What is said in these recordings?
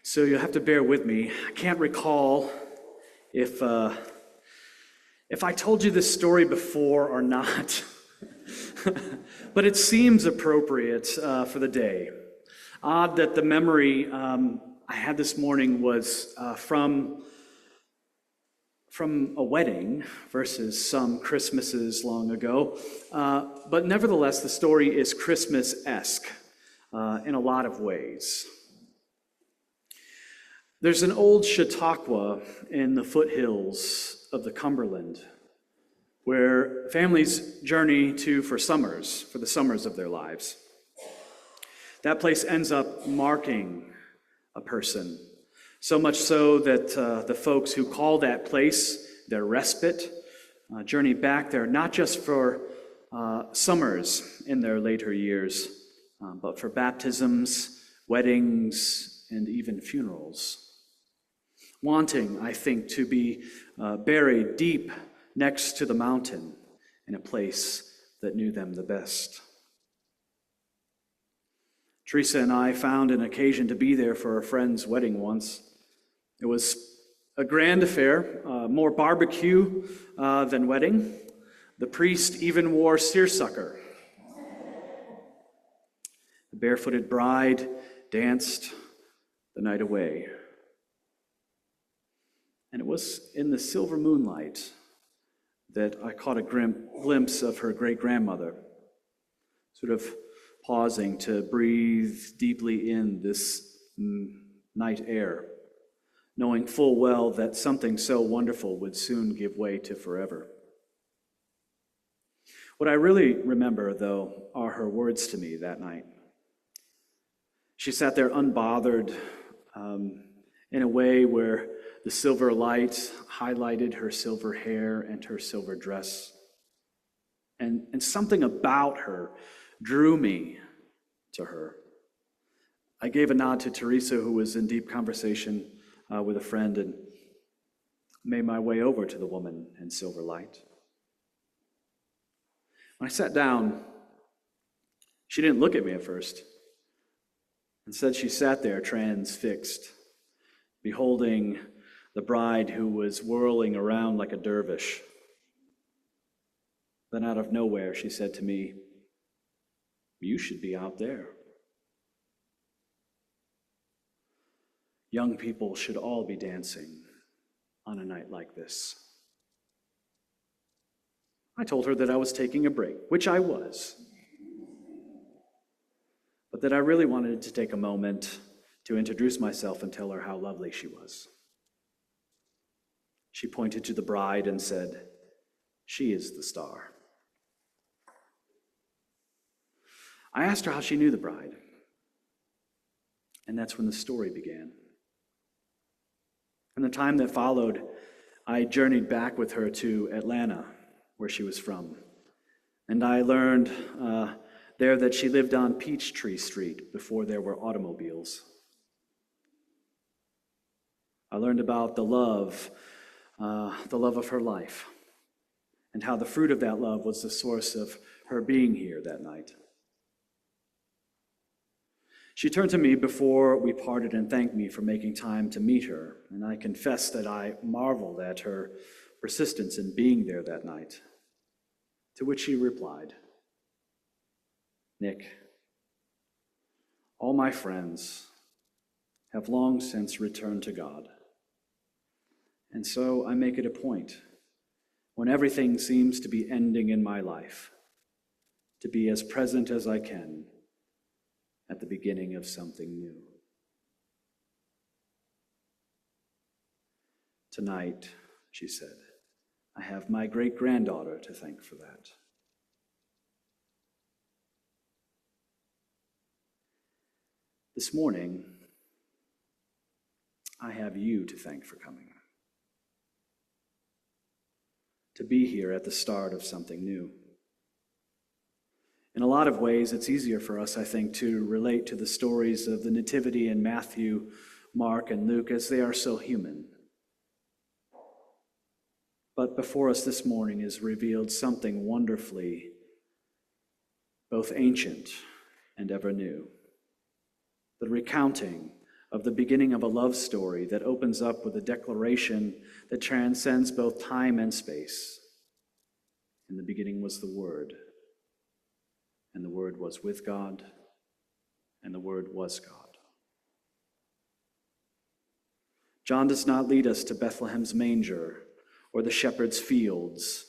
So you'll have to bear with me. I can't recall if I told you this story before or not, but it seems appropriate for the day. Odd that the memory I had this morning was from a wedding versus some Christmases long ago, but nevertheless, the story is Christmas-esque in a lot of ways. There's an old Chautauqua in the foothills of the Cumberland where families journey to for the summers of their lives. That place ends up marking a person, so much so that the folks who call that place their respite journey back there, not just for summers in their later years, but for baptisms, weddings, and even funerals. Wanting, I think, to be buried deep next to the mountain in a place that knew them the best. Teresa and I found an occasion to be there for a friend's wedding once. It was a grand affair, more barbecue than wedding. The priest even wore seersucker. The barefooted bride danced the night away. And it was in the silver moonlight that I caught a glimpse of her great-grandmother, sort of pausing to breathe deeply in this night air, knowing full well that something so wonderful would soon give way to forever. What I really remember, though, are her words to me that night. She sat there unbothered in a way where the silver light highlighted her silver hair and her silver dress. And something about her drew me to her. I gave a nod to Teresa, who was in deep conversation with a friend, and made my way over to the woman in silver light. When I sat down, she didn't look at me at first. Instead, she sat there transfixed, beholding the bride who was whirling around like a dervish. Then out of nowhere, she said to me, "You should be out there. Young people should all be dancing on a night like this." I told her that I was taking a break, which I was, but that I really wanted to take a moment to introduce myself and tell her how lovely she was. She pointed to the bride and said, "She is the star." I asked her how she knew the bride, and that's when the story began. In the time that followed, I journeyed back with her to Atlanta, where she was from, and I learned there that she lived on Peachtree Street before there were automobiles. I learned about the love of her life, and how the fruit of that love was the source of her being here that night. She turned to me before we parted and thanked me for making time to meet her, and I confess that I marveled at her persistence in being there that night, to which she replied, "Nick, all my friends have long since returned to God. And so I make it a point, when everything seems to be ending in my life, to be as present as I can at the beginning of something new." "Tonight," she said, "I have my great-granddaughter to thank for that." This morning, I have you to thank for coming, to be here at the start of something new. In a lot of ways, it's easier for us, I think, to relate to the stories of the Nativity in Matthew, Mark, and Luke, as they are so human. But before us this morning is revealed something wonderfully both ancient and ever new. The recounting of the beginning of a love story that opens up with a declaration that transcends both time and space. In the beginning was the Word, and the Word was with God, and the Word was God. John does not lead us to Bethlehem's manger or the shepherd's fields,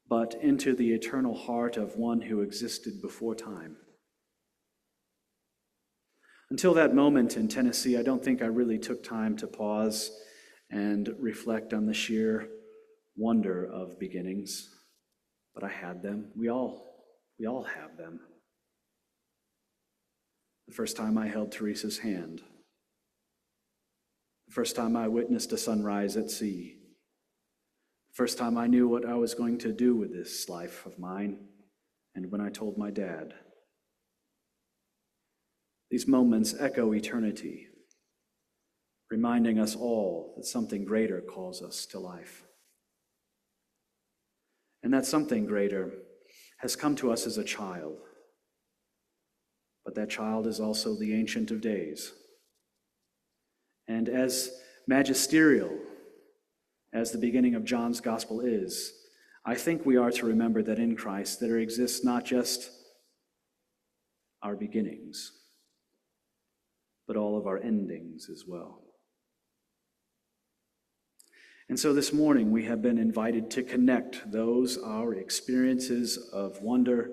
but into the eternal heart of one who existed before time. Until that moment in Tennessee, I don't think I really took time to pause and reflect on the sheer wonder of beginnings, but I had them. We all have them. The first time I held Teresa's hand. The first time I witnessed a sunrise at sea. The first time I knew what I was going to do with this life of mine, and when I told my dad. These moments echo eternity, reminding us all that something greater calls us to life. And that something greater has come to us as a child. But that child is also the Ancient of Days. And as magisterial as the beginning of John's Gospel is, I think we are to remember that in Christ there exists not just our beginnings, but all of our endings as well. And so this morning we have been invited to connect those, our experiences of wonder,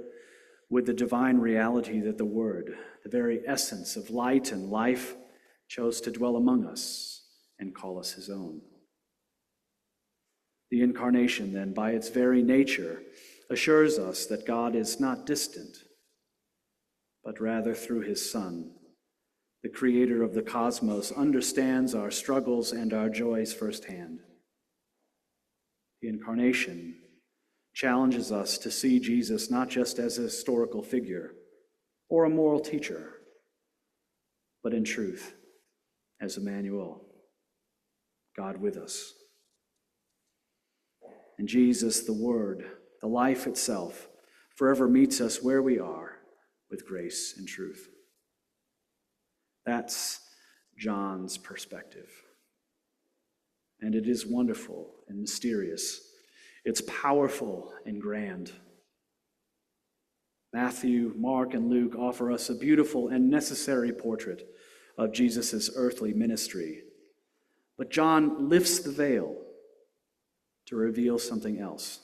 with the divine reality that the Word, the very essence of light and life, chose to dwell among us and call us his own. The incarnation, then, by its very nature, assures us that God is not distant, but rather through his Son, the creator of the cosmos, understands our struggles and our joys firsthand. The incarnation challenges us to see Jesus not just as a historical figure or a moral teacher, but in truth, as Emmanuel, God with us. And Jesus, the Word, the life itself, forever meets us where we are with grace and truth. That's John's perspective. And it is wonderful and mysterious. It's powerful and grand. Matthew, Mark, and Luke offer us a beautiful and necessary portrait of Jesus' earthly ministry. But John lifts the veil to reveal something else.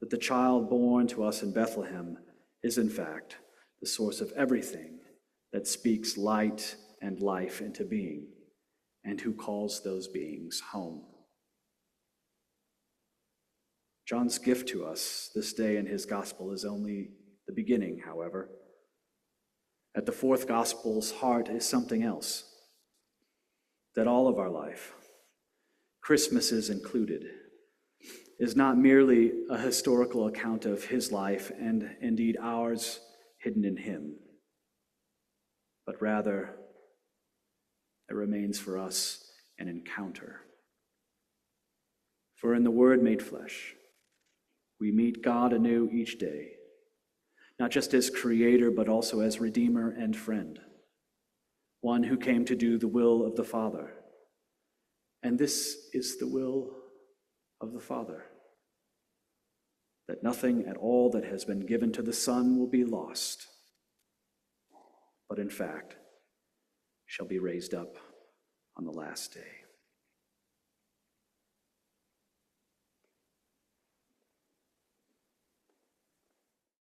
That the child born to us in Bethlehem is, in fact, the source of everything that speaks light and life into being, and who calls those beings home. John's gift to us this day in his gospel is only the beginning, however. At the fourth gospel's heart is something else, that all of our life, Christmas is included, is not merely a historical account of his life and indeed ours hidden in him, but rather it remains for us an encounter. For in the Word made flesh, we meet God anew each day, not just as Creator, but also as Redeemer and friend, one who came to do the will of the Father. And this is the will of the Father, that nothing at all that has been given to the Son will be lost, but in fact shall be raised up on the last day.